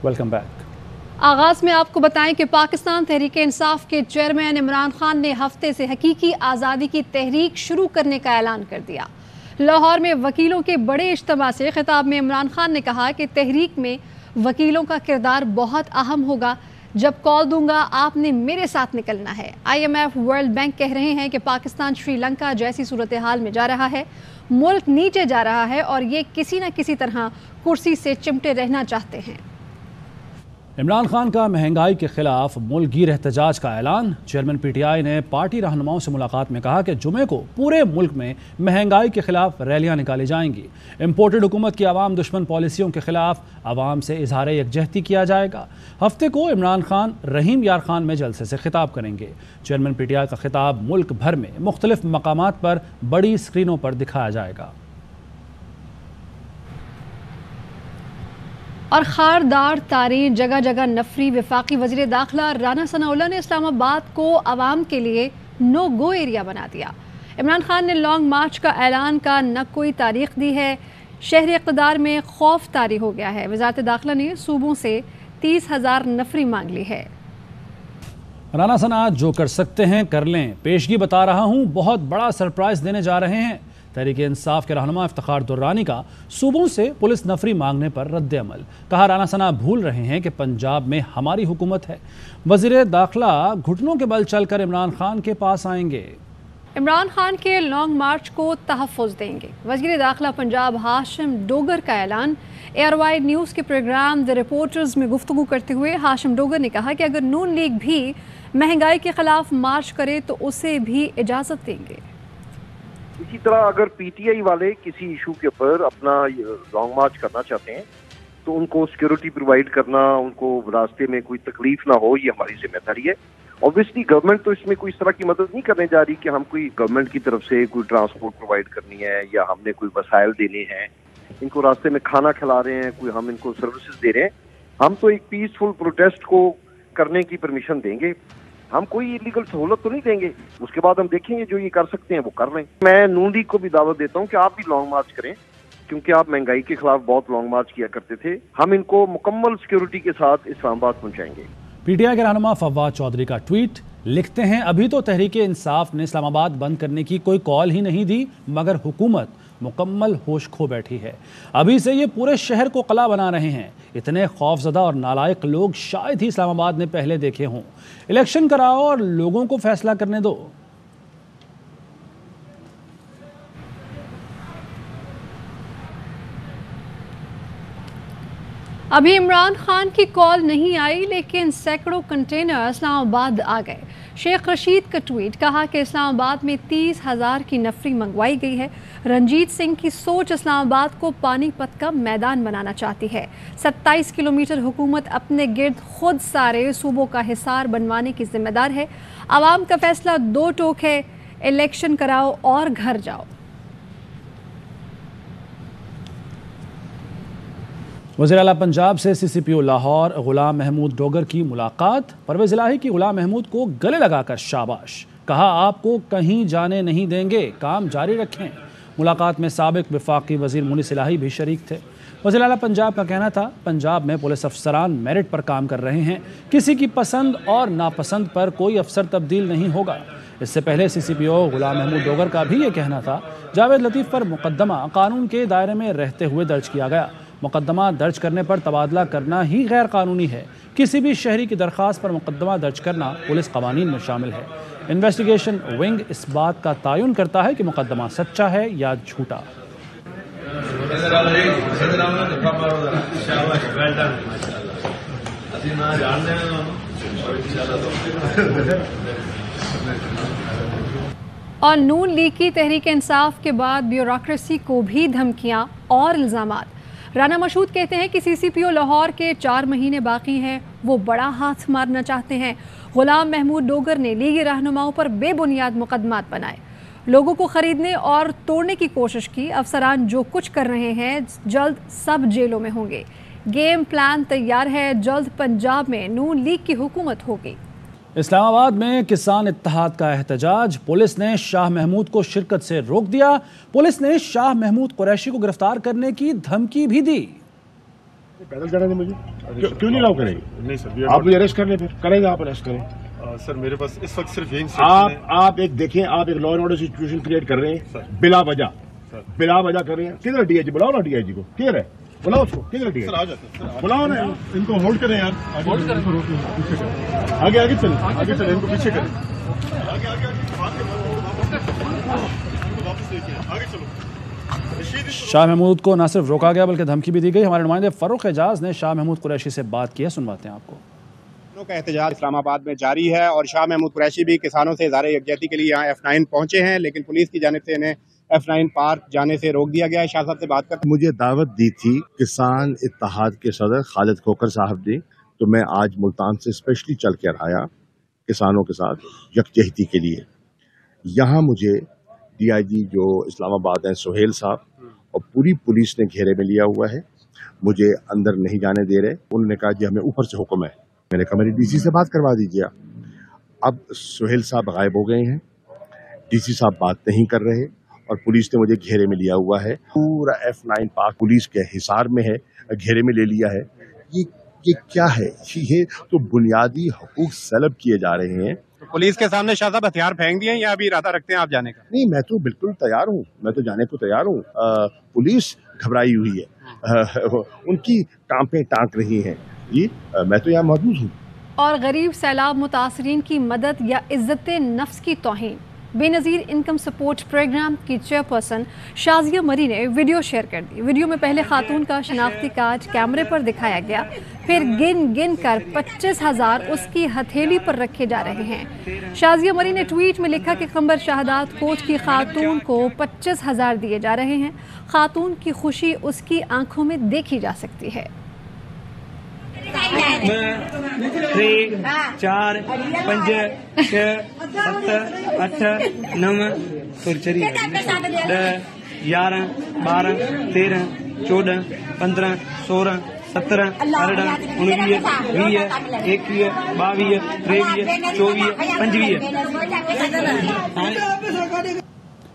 Welcome back. आगाज में आपको बताएं कि पाकिस्तान तहरीक इंसाफ के चेयरमैन इमरान खान ने हफ्ते से हकीकी आज़ादी की तहरीक शुरू करने का ऐलान कर दिया। लाहौर में वकीलों के बड़े इज्तिमा से खिताब में इमरान खान ने कहा कि तहरीक में वकीलों का किरदार बहुत अहम होगा। जब कॉल दूंगा आपने मेरे साथ निकलना है। IMF वर्ल्ड बैंक कह रहे हैं कि पाकिस्तान श्रीलंका जैसी सूरत हाल में जा रहा है, मुल्क नीचे जा रहा है और ये किसी न किसी तरह कुर्सी से चिमटे रहना चाहते हैं। इमरान खान का महंगाई के खिलाफ मुल्कगीर एहतजाज का ऐलान। चेयरमैन PTI ने पार्टी रहनुमाओं से मुलाकात में कहा कि जुमे को पूरे मुल्क में महंगाई के खिलाफ रैलियां निकाली जाएंगी। इम्पोर्टेड हुकूमत की आवाम दुश्मन पॉलिसियों के खिलाफ आवाम से इजहार यकजहती किया जाएगा। हफ्ते को इमरान खान रहीम यार खान में जलसे से खिताब करेंगे। चेयरमैन PTI का खिताब मुल्क भर में मुख्तलिफ मकामात पर बड़ी स्क्रीनों पर दिखाया जाएगा। और खारदार तारीख जगह जगह नफरी। वफाकी वज़ीर दाखिला राना सनाउल्लाह ने इस्लामाबाद को आवाम के लिए नो गो एरिया बना दिया। इमरान खान ने लॉन्ग मार्च का ऐलान का न कोई तारीख दी है। शहरी इक़्तिदार में खौफ तारी हो गया है। वज़ारत दाखिला ने सूबों से 30,000 नफरी मांग ली है। राना सना जो कर सकते हैं कर लें, पेशगी बता रहा हूँ, बहुत बड़ा सरप्राइज देने जा रहे हैं। तहरीक इंसाफ के रहनुमा इफ्तिखार दुर्रानी का सूबों से पुलिस नफरी मांगने पर रद्द अमल। कहा राना सना भूल रहे हैं कि पंजाब में हमारी हुकूमत है। वज़ीर दाखिला घुटनों के बल चलकर इमरान खान के पास आएंगे। इमरान खान के लॉन्ग मार्च को तहफ़्फ़ुज़ देंगे। वज़ीर दाखिला पंजाब हाशिम डोगर का ऐलान। ARY न्यूज़ के प्रोग्राम द रिपोर्टर्स में गुफ्तगू करते हुए हाशिम डोगर ने कहा कि अगर नून लीग भी महंगाई के खिलाफ मार्च करे तो उसे भी इजाज़त देंगे। इसी तरह अगर PTI वाले किसी इशू के ऊपर अपना लॉन्ग मार्च करना चाहते हैं तो उनको सिक्योरिटी प्रोवाइड करना, उनको रास्ते में कोई तकलीफ ना हो, ये हमारी जिम्मेदारी है। ऑब्वियसली गवर्नमेंट तो इसमें कोई इस तरह की मदद नहीं करने जा रही कि हम कोई गवर्नमेंट की तरफ से कोई ट्रांसपोर्ट प्रोवाइड करनी है या हमने कोई वसाइल देने हैं, इनको रास्ते में खाना खिला रहे हैं, कोई हम इनको सर्विसेज दे रहे हैं। हम तो एक पीसफुल प्रोटेस्ट को करने की परमिशन देंगे, हम कोई इलीगल सहूलत तो नहीं देंगे। उसके बाद हम देखेंगे जो ये कर सकते हैं वो कर रहे हैं। मैं नून लीग को भी दावत देता हूँ कि आप भी लॉन्ग मार्च करें, क्योंकि आप महंगाई के खिलाफ बहुत लॉन्ग मार्च किया करते थे। हम इनको मुकम्मल सिक्योरिटी के साथ इस्लामाबाद पहुँचाएंगे। PTI के रहनुमा फवाद चौधरी का ट्वीट। लिखते हैं, अभी तो तहरीक इंसाफ ने इस्लामाबाद बंद करने की कोई कॉल ही नहीं दी, मगर हुकूमत मुकम्मल होश खो बैठी है। अभी से ये पूरे शहर को कला बना रहे हैं। इतने खौफजदा और नालायक लोग शायद ही इस्लामाबाद ने पहले देखे हों। इलेक्शन कराओ और लोगों को फैसला करने दो। अभी इमरान खान की कॉल नहीं आई, लेकिन सैकड़ों कंटेनर इस्लामाबाद आ गए। शेख रशीद का ट्वीट। कहा कि इस्लामाबाद में 30,000 की नफरी मंगवाई गई है। रंजीत सिंह की सोच इस्लामाबाद को पानीपत का मैदान बनाना चाहती है। 27 किलोमीटर हुकूमत अपने गिर्द खुद सारे सूबों का हिसार बनवाने की जिम्मेदार है। आवाम का फैसला दो टोक है, इलेक्शन कराओ और घर जाओ। वज़ीर आला पंजाब से CCPO लाहौर गुलाम महमूद डोगर की मुलाकात। परवेज़ इलाही की गुलाम महमूद को गले लगाकर शाबाश। कहा आपको कहीं जाने नहीं देंगे, काम जारी रखें। मुलाकात में साबिक वफाकी वज़ीर मुनीस इलाही भी शरीक थे। वज़ीर आला पंजाब का कहना था, पंजाब में पुलिस अफसरान मेरिट पर काम कर रहे हैं, किसी की पसंद और नापसंद पर कोई अफसर तब्दील नहीं होगा। इससे पहले CCPO गुलाम महमूद डोगर का भी ये कहना था, जावेद लतीफ़ पर मुकदमा कानून के दायरे में रहते हुए दर्ज किया गया। मुकदमा दर्ज करने पर तबादला करना ही गैर कानूनी है। किसी भी शहरी की दरख्वास्त पर मुकदमा दर्ज करना पुलिस कवानीन में शामिल है। इन्वेस्टिगेशन विंग इस बात का तयन करता है कि मुकदमा सच्चा है या झूठा। और नून लीग की तहरीक इंसाफ के बाद ब्यूरोक्रेसी को भी धमकियां और इल्जामात। राना मशहूद कहते हैं कि CCPO लाहौर के 4 महीने बाकी हैं, वो बड़ा हाथ मारना चाहते हैं। गुलाम महमूद डोगर ने लीगी रहनुमाओं पर बेबुनियाद मुकदमात बनाए, लोगों को खरीदने और तोड़ने की कोशिश की। अफसरान जो कुछ कर रहे हैं जल्द सब जेलों में होंगे। गेम प्लान तैयार है, जल्द पंजाब में नून लीग की हुकूमत होगी। इस्लामाबाद में किसान इत्तेहाद का एहतजाज। पुलिस ने शाह महमूद को शिरकत से रोक दिया। पुलिस ने शाह महमूद कुरैशी को गिरफ्तार करने की धमकी भी दी। पैदल जाने दें मुझे, क्यों नहीं अलाउ करेंगे? नहीं सर, आप मुझे अरेस्ट कर लें, फिर करेंगे, आप अरेस्ट करें। सर मेरे पास इस वक्त सिर्फ यही आप एक देखें, आप एक law and order situation create कर रहे हैं बिला वजह कर रहे हैं। किधर डीआईजी? बुलाओ ना डीआईजी को, किधर है? बुलाओ उसको, किधर डीआईजी? बुलाओ ना, इनको होल्ड करें यार, होल्ड करें, आगे आगे चलें, इनको पीछे करें, आगे चलो। शाह महमूद को न सिर्फ रोका गया बल्कि धमकी भी दी गई। हमारे नुमाइंदे फ़ारूक एजाज ने शाह महमूद कुरैशी से बात की है, सुनवाते हैं आपको। किसानों का एहतजाज इस्लामाबाद में जारी है और शाह महमूद कुरैशी भी किसानों से इज़हार यकजहती के लिए यहाँ F9 पहुंचे हैं, लेकिन पुलिस की जानिब से इन्हें F9 पार्क जाने से रोक दिया गया है। शाह साहब से बात करते। मुझे दावत दी थी किसान इत्तेहाद के सदर खालिद खोकर साहब ने, तो मैं आज मुल्तान से स्पेशली चल कर आया किसानों के साथ यकजहती के लिए। यहाँ मुझे DIG जो इस्लामाबाद हैं सुहेल साहब और पूरी पुलिस ने घेरे में लिया हुआ है, मुझे अंदर नहीं जाने दे रहे। उन्होंने कहा जी हमें ऊपर से हुक्म है। मैंने कहा मेरी DC से बात करवा दीजिए। अब सुहेल साहब गायब हो गए हैं, DC साहब बात नहीं कर रहे और पुलिस ने मुझे घेरे में लिया हुआ है। पूरा F9 पार्क पुलिस के हिसार में है, घेरे में ले लिया है। ये क्या है? ये तो बुनियादी हकूक सलब किए जा रहे हैं। तो पुलिस के सामने शाह साहब हथियार फेंक दिए या अभी इरादा रखते हैं आप जाने का? नहीं, मैं तो बिल्कुल तैयार हूँ, मैं तो जाने को तैयार हूँ। पुलिस घबराई हुई है, उनकी टांपें टांक रही हैं। ये मैं तो यहाँ मौजूद हूँ। और गरीब सैलाब मुतासरीन की मदद या इज्जत नफ्स की तौहीन। बेनज़ीर इनकम सपोर्ट प्रोग्राम की चेयरपर्सन शाजिया मरी ने वीडियो शेयर कर दी। वीडियो में पहले खातून का शनाख्ती कार्ड कैमरे पर दिखाया गया, फिर गिन कर 25,000 उसकी हथेली पर रखे जा रहे हैं। शाजिया मरी ने ट्वीट में लिखा कि खंबर शहादात कोच की खातून को 25,000 दिए जा रहे हैं। खातून की खुशी उसकी आंखों में देखी जा सकती है। 3 4 5 6 7 8 9 10 11 12 13 14 15 16 17 18 19 20 21 22 23 24 25।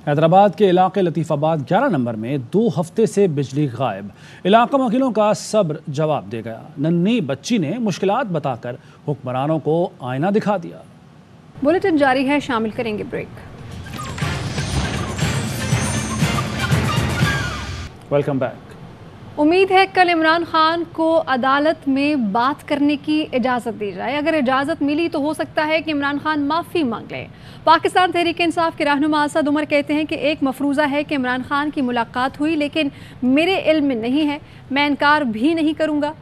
हैदराबाद के इलाके लतीफ़ाबाद 11 नंबर में 2 हफ्ते से बिजली गायब। इलाका वकीलों का सब्र जवाब दे गया। नन्ही बच्ची ने मुश्किलात बताकर हुक्मरानों को आईना दिखा दिया। बुलेटिन जारी है, शामिल करेंगे ब्रेक। Welcome back. उम्मीद है कल इमरान खान को अदालत में बात करने की इजाज़त दी जाए। अगर इजाज़त मिली तो हो सकता है कि इमरान खान माफ़ी मांग लें। पाकिस्तान तहरीक इंसाफ के रहनुमा असद उमर कहते हैं कि एक मफरूज़ा है कि इमरान खान की मुलाकात हुई, लेकिन मेरे इल्म में नहीं है, मैं इनकार भी नहीं करूँगा।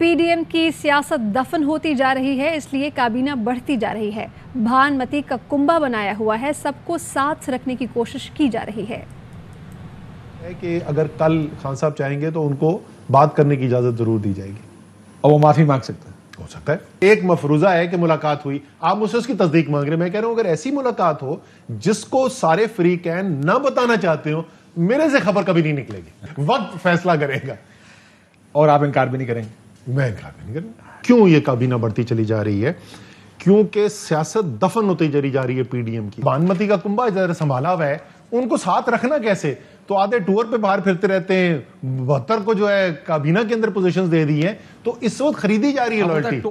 PDM की सियासत दफन होती जा रही है, इसलिए काबीना बढ़ती जा रही है। भानमती का कुंभा बनाया हुआ है, सबको साथ रखने की कोशिश की जा रही है कि अगर कल खान साहब चाहेंगे तो उनको बात करने की इजाजत जरूर दी जाएगी और वो माफी मांग सकते हैं। हो सकता है एक मफरूजा है कि मुलाकात हुई, आप मुझसे उसकी तस्दीक मांग रहे हैं। मैं कह रहा हूं अगर ऐसी मुलाकात हो जिसको सारे फ्रीकैन ना बताना चाहते हो, मेरे से खबर कभी नहीं निकलेगी। वक्त फैसला करेगा। और आप इनकार भी नहीं करेंगे? मैं इनकार भी नहीं करूंगा। क्यों ये काबीना बढ़ती चली जा रही है? क्योंकि सियासत दफन होती चली जा रही है PDM की। भानमती का कुंभा इधर संभाला हुआ है, उनको साथ रखना कैसे? तो आधे टूर पे बाहर फिरते रहते हैं। 72 को जो है काबीना के अंदर पोजीशंस दे दी हैं, तो इस वक्त खरीदी जा रही है लॉयल्टी।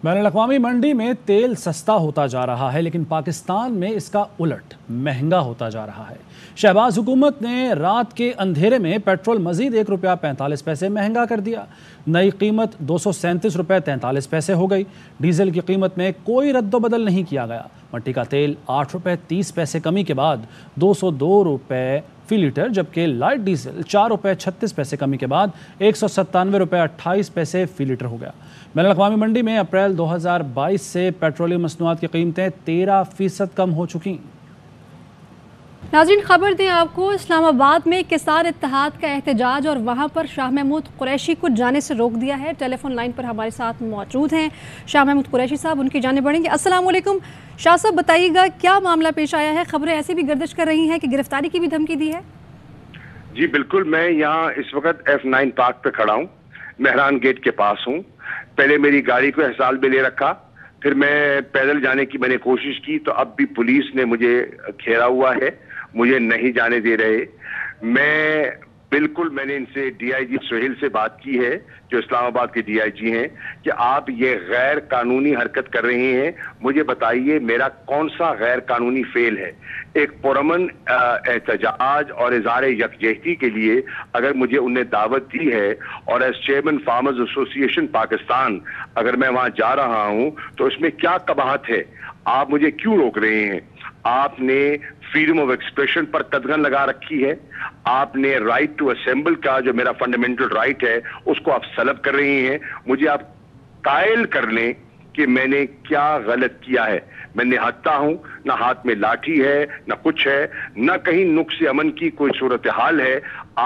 बैनुल-अक़वामी मंडी में तेल सस्ता होता जा रहा है, लेकिन पाकिस्तान में इसका उलट महंगा होता जा रहा है। शहबाज हुकूमत ने रात के अंधेरे में पेट्रोल मजीद ₹1.45 महंगा कर दिया। नई कीमत 237 रुपये 43 पैसे हो गई। डीजल की कीमत में कोई रद्दोबदल नहीं किया गया। मट्टी का तेल 8 रुपये 30 पैसे कमी के बाद 202 रुपये फी लीटर, जबकि लाइट डीजल 4 रुपये 36 पैसे कमी के बाद 197 रुपये 28 पैसे फी लीटर हो गया। बैनुल-अक़वामी मंडी में अप्रैल 2022 से पेट्रोलियम मसनूआत की कीमतें 13% कम हो चुकी। नाज़रीन, खबर दें आपको, इस्लामाबाद में किसान इत्तेहाद का एहतजाज और वहाँ पर शाह महमूद कुरैशी को जाने से रोक दिया है। टेलीफोन लाइन पर हमारे साथ मौजूद हैं शाह महमूद कुरैशी साहब, उनकी जाने बढ़ेंगे। अस्सलाम वालेकुम शाह साहब, बताइएगा क्या मामला पेश आया है? खबरें ऐसी भी गर्दिश कर रही हैं कि गिरफ्तारी की भी धमकी दी है। जी बिल्कुल, मैं यहाँ इस वक्त F9 पार्क पे खड़ा हूँ, मेहरान गेट के पास हूँ। पहले मेरी गाड़ी को हिसाल में ले रखा, फिर मैं पैदल जाने की मैंने कोशिश की, तो अब भी पुलिस ने मुझे घेरा हुआ है, मुझे नहीं जाने दे रहे। मैं بالکل میں نے ان سے ڈی آئی جی سہیل سے بات کی ہے جو اسلام آباد کے ڈی آئی جی ہیں کہ آپ یہ غیر قانونی حرکت کر رہے ہیں، مجھے بتائیے میرا کون سا غیر قانونی فعل ہے؟ ایک پرامن احتجاج اور اظہار یکجہتی کے لیے اگر مجھے انہیں دعوت دی ہے اور ایز چیئرمین فارمرز ایسوسی ایشن پاکستان اگر میں وہاں جا رہا ہوں تو اس میں کیا قباحت ہے؟ آپ مجھے کیوں روک رہے ہیں؟ آپ نے فریڈم آف ایکسپریشن پر قدغن لگا رکھی ہے، آپ نے رائٹ ٹو اسمبل کا جو میرا فنڈامنٹل رائٹ ہے اس کو آپ سلب کر رہی ہیں۔ مجھے آپ قائل کر لیں کہ میں نے کیا غلط کیا ہے۔ میں نہتا ہوں، نہ ہاتھ میں لاٹھی ہے نہ کچھ ہے، نہ کہیں نقص امن کی کوئی صورتحال ہے،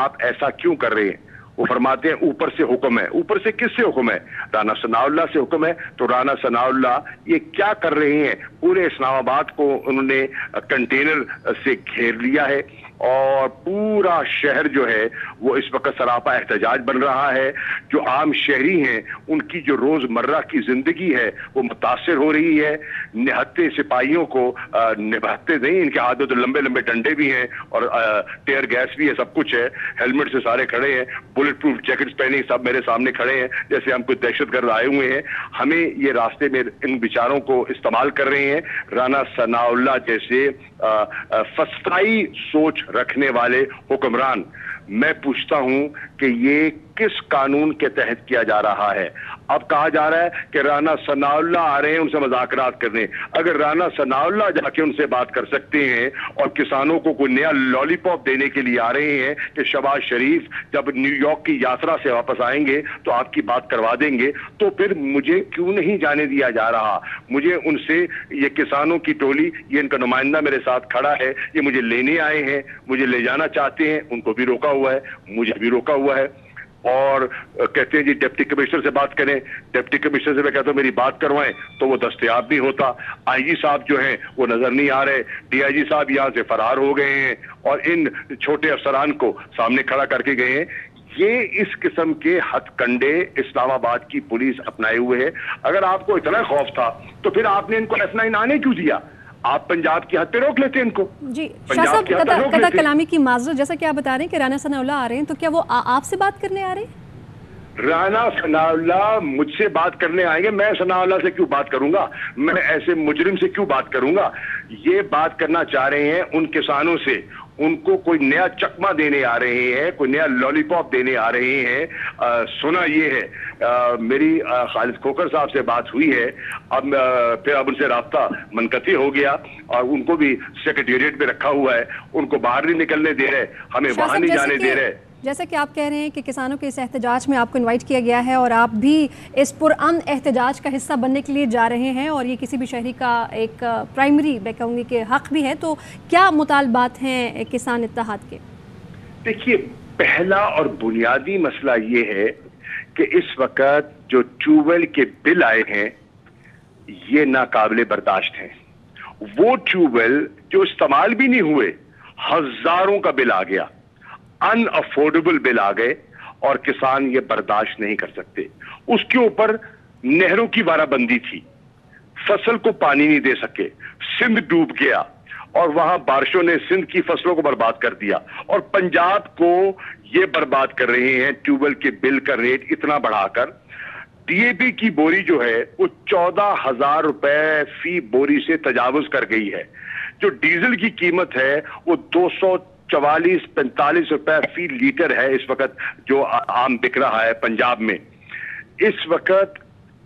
آپ ایسا کیوں کر رہے ہیں؟ وہ فرماتے ہیں اوپر سے حکم ہے۔ اوپر سے کس سے حکم ہے؟ رانا ثناء اللہ سے حکم ہے۔ تو رانا ثناء اللہ یہ کیا کر رہے ہیں؟ پورے اسلام آباد کو انہوں نے کنٹینر سے گھیر لیا ہے اور پورا شہر جو ہے وہ اس وقت سراپا احتجاج بن رہا ہے۔ جو عام شہری ہیں ان کی جو روز مرہ کی زندگی ہے وہ متاثر ہو رہی ہے۔ نہتے سپاہیوں کو نبھاتے نہیں، ان کے ہاتھ میں تو لمبے لمبے ڈنڈے بھی ہیں اور ٹیئر گیس بھی ہے، سب کچھ ہے، ہیلمٹ سے سارے کھڑے ہیں، بلٹ پروف جیکٹس پہنے سب میرے سامنے کھڑے ہیں جیسے ہم کوئی دہشت گرد آئے ہوئے ہیں۔ ہمیں یہ راستے میں ان بیچاروں کو استعمال کر رہے ہیں۔ رانا ثناء اللہ جیسے فسطائی سوچ رکھنے والے حکمران، میں پوچھتا ہوں کہ یہ کس قانون کے تحت کیا جا رہا ہے؟ اب کہا جا رہا ہے کہ رانا ثناء اللہ آ رہے ہیں ان سے مذاکرات کرنے۔ اگر رانا ثناء اللہ جا کے ان سے بات کر سکتے ہیں اور کسانوں کو کوئی نیا لالی پاپ دینے کے لیے آ رہے ہیں کہ شہباز شریف جب نیو یارک کی یاترا سے واپس آئیں گے تو آپ کی بات کروا دیں گے، تو پھر مجھے کیوں نہیں جانے دیا جا رہا؟ مجھے ان سے یہ کسانوں کی ٹولی، یہ ان کا نمائندہ میرے ساتھ کھڑا ہے، یہ مجھے لینے آئے ہیں، مجھے لے جانا چاہتے ہیں، ان کو بھی روکا ہوا ہے، مجھے بھی روکا ہوا ہے۔ اور کہتے ہیں جی ڈپٹی کمشنر سے بات کریں۔ ڈپٹی کمشنر سے میں کہتا ہوں میری بات کروائیں تو وہ دستیاب نہیں ہوتا۔ آئی جی صاحب جو ہیں وہ نظر نہیں آ رہے، ڈی آئی جی صاحب یہاں سے فرار ہو گئے ہیں اور ان چھوٹے افسران کو سامنے کھڑا کر کے گئے ہیں۔ یہ اس قسم کے ہتھ کنڈے اسلام آباد کی پولیس اپنائے ہوئے ہے۔ اگر آپ کو اتنا خوف تھا تو پھر آپ نے ان کو F9 آنے کیوں دیا؟ آپ پنجاب کی حد پہ روک لیتے ان کو۔ جی شاہ صاحب، قطع کلامی کی معذرت، جیسا کہ آپ بتا رہے ہیں کہ رانا ثناء اللہ آ رہے ہیں، تو کیا وہ آپ سے بات کرنے آ رہے ہیں؟ رانا ثناء اللہ مجھ سے بات کرنے آئیں گے، میں ثناء اللہ سے کیوں بات کروں گا؟ میں ایسے مجرم سے کیوں بات کروں گا؟ یہ بات کرنا چاہ رہے ہیں ان کسانوں سے، ان کو کوئی نیا چکمہ دینے آ رہے ہیں، کوئی نیا لالی پاپ دینے آ رہے ہیں۔ سنا یہ ہے، میری خالد کھوکھر صاحب سے بات ہوئی ہے، اب ان سے رابطہ منقطع ہو گیا اور ان کو بھی سیکریٹریٹ پہ رکھا ہوا ہے، ان کو باہر نہیں نکلنے دے رہے، ہمیں وہاں نہیں جانے دے رہے۔ جیسا کہ آپ کہہ رہے ہیں کہ کسانوں کے اس احتجاج میں آپ کو انوائٹ کیا گیا ہے اور آپ بھی اس پرامن احتجاج کا حصہ بننے کے لیے جا رہے ہیں، اور یہ کسی بھی شہری کا ایک پرائمری میں کہوں گی کہ حق بھی ہے، تو کیا مطالبات ہیں کسان اتحاد کے؟ دیکھیے، پہلا اور بنیادی مسئلہ یہ ہے کہ اس وقت جو ٹیوبویل کے بل آئے ہیں یہ ناقابل برداشت ہیں۔ وہ ٹیوبویل جو استعمال بھی نہیں ہوئے، ہزاروں کا بل آ گیا، ان افورڈیبل بل آ گئے اور کسان یہ برداشت نہیں کر سکتے۔ اس کے اوپر نہروں کی وارہ بندی تھی، فصل کو پانی نہیں دے سکے، سندھ ڈوب گیا اور وہاں بارشوں نے سندھ کی فصلوں کو برباد کر دیا، اور پنجاب کو یہ برباد کر رہے ہیں ٹیوبویل کے بل کا ریٹ اتنا بڑھا کر۔ ڈی اے پی کی بوری جو ہے وہ 14,000 روپے فی بوری سے تجاوز کر گئی ہے۔ جو ڈیزل کی قیمت ہے وہ 244-45 روپے فی لیٹر ہے اس وقت جو عام بک رہا ہے پنجاب میں۔ اس وقت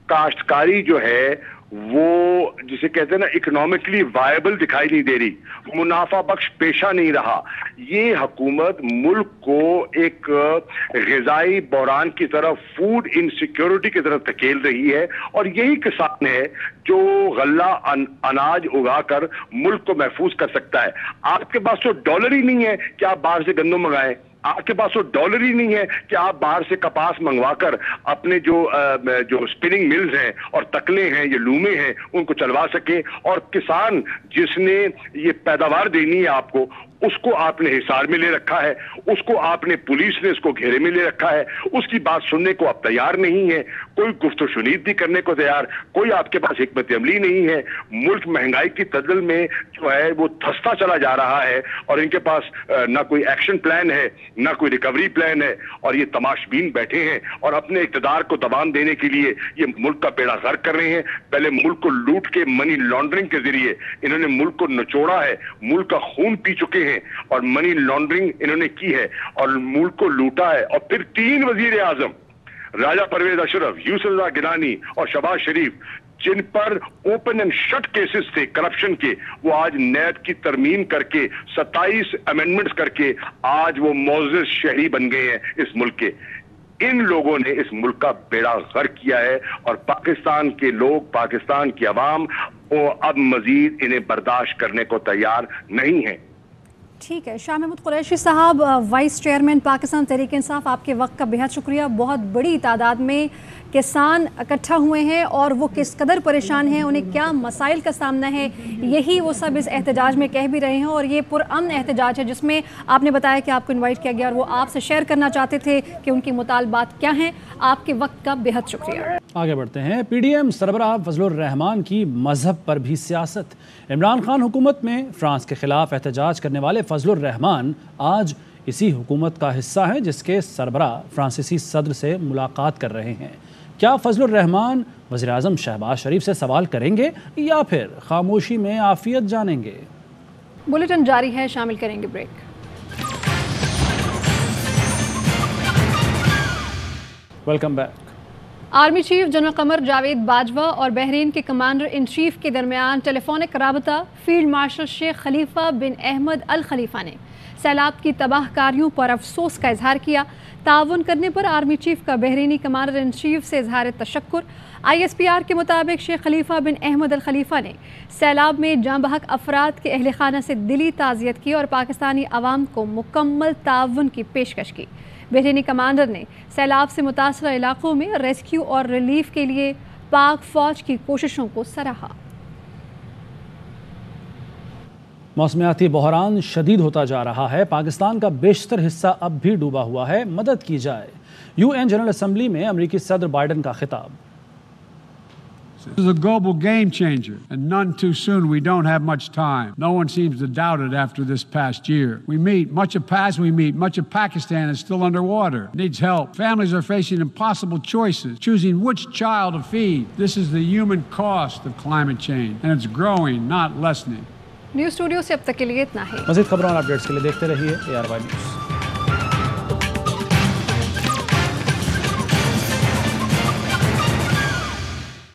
کاشتکاری جو ہے وہ جسے کہتے ہیں نا اکنامکلی وائبل دکھائی نہیں دے رہی، منافع بخش پیشہ نہیں رہا۔ یہ حکومت ملک کو ایک غذائی بحران کی طرف، فوڈ انسیکیورٹی کی طرف دھکیل رہی ہے، اور یہی کسان ہے جو غلہ اناج اگا کر ملک کو محفوظ کر سکتا ہے۔ آپ کے پاس تو ڈالر ہی نہیں ہے کہ آپ باہر سے گندم منگائیں، آپ کے پاس وہ ڈالر ہی نہیں ہے کہ آپ باہر سے کپاس منگوا کر اپنے جو سپننگ ملز ہیں اور تکلے ہیں، یہ لومے ہیں، ان کو چلوا سکے، اور کسان جس نے یہ پیداوار دینی ہے آپ کو، اس کو آپ نے حصار میں لے رکھا ہے, اس کو آپ نے پولیس نے اس کو گھیرے میں لے رکھا ہے, اس کی بات سننے کو آپ تیار نہیں ہے, کوئی گفت و شنید نہیں کرنے کو تیار, کوئی آپ کے پاس حکمت عملی نہیں ہے. ملک مہنگائی کی تدل میں جو ہے وہ دھستا چلا جا رہا ہے, اور ان کے پاس نہ کوئی ایکشن پلان ہے نہ کوئی ریکوری پلان ہے, اور یہ تماشبین بیٹھے ہیں اور اپنے اقتدار کو دبان دینے کے لیے یہ ملک کا بیڑا غرق کر رہے ہیں. پہلے ملک کو لوٹ کے منی لانڈرنگ کے ذریعے انہوں نے ملک کو نچوڑا ہے, ملک کا خون پی چکے ہیں اور منی لانڈرنگ انہوں نے کی ہے اور ملک کو لوٹا ہے. اور پھر 3 وزیر اعظم راجہ پرویز اشرف, یوسف رضا گیلانی اور شہباز شریف, جن پر اوپن اینڈ شٹ کیسز تھے کرپشن کے, وہ آج نیب کی ترمیم کر کے 27 امینڈمنٹس کر کے آج وہ معزز شہری بن گئے ہیں اس ملک کے. ان لوگوں نے اس ملک کا بیڑا غرق کیا ہے اور پاکستان کے لوگ, پاکستان کی عوام وہ اب مزید انہیں برداشت کرنے کو تیار نہیں ہیں. ٹھیک ہے. شاہ محمود قریشی صاحب, وائس چیئرمین پاکستان تحریک انصاف, آپ کے وقت کا بہت شکریہ. بہت بڑی تعداد میں کسان اکٹھا ہوئے ہیں اور وہ کس قدر پریشان ہیں, انہیں کیا مسائل کا سامنا ہے, یہی وہ سب اس احتجاج میں کہہ بھی رہے ہیں. اور یہ پرامن احتجاج ہے جس میں آپ نے بتایا کہ آپ کو انوائٹ کیا گیا اور وہ آپ سے شیئر کرنا چاہتے تھے کہ ان کی مطالبات کیا ہیں. آپ کے وقت کا بہت شکریہ. آگے بڑھتے ہیں. پی ڈی ایم سربراہ فضل الرحمان کی مذہب پر بھی سیاست. عمران خان حکومت میں فرانس کے خلاف احتجاج کرنے والے فضل الرحمان آج اسی حکومت کا حصہ ہیں جس کے سربراہ فرانسیسی صدر سے ملاقات کر رہے ہیں. کیا فضل الرحمان وزیر اعظم شہباز شریف سے سوال کریں گے یا پھر خاموشی میں عافیت جانیں گے؟ بلیٹن جاری ہے, شامل کریں گے break. Welcome back. Army chief general Qamar Javed Bajwa اور بحرین کے کمانڈر ان چیف کے درمیان ٹیلی فونک رابطہ. فیلڈ مارشل شیخ خلیفہ بن احمد الخلیفہ نے سیلاب کی تباہ کاریوں پر افسوس کا اظہار کیا. تعاون کرنے پر آرمی چیف کا بحرینی کمانڈر ان چیف سے اظہار تشکر. ISPR کے مطابق شیخ خلیفہ بن احمد الخلیفہ نے سیلاب میں جاں بحق افراد کے اہل خانہ سے دلی تعزیت کی اور پاکستانی عوام کو مکمل تعاون کی پیشکش کی. بحرینی کمانڈر نے سیلاب سے متاثرہ علاقوں میں ریسکیو اور ریلیف کے لیے پاک فوج کی کوششوں کو سراہا. موسمیاتی بحران شدید ہوتا جا رہا ہے. پاکستان کا بیشتر حصہ اب بھی ڈوبا ہوا ہے. مدد کی جائے. UN جنرل اسمبلی میں امریکی صدر بائیڈن کا خطاب. This is a global game changer, and none too soon. We don't have much time. No one seems to doubt it after this past year. Much of Pakistan is still underwater, needs help. Families are facing impossible choices, choosing which child to feed. This is the human cost of climate change, and it's growing, not lessening. News studio سے اب تک کے لیے اتنا ہے. مزید خبروں اور اپڈیٹس کے لیے دیکھتے رہیے ARY نیوز.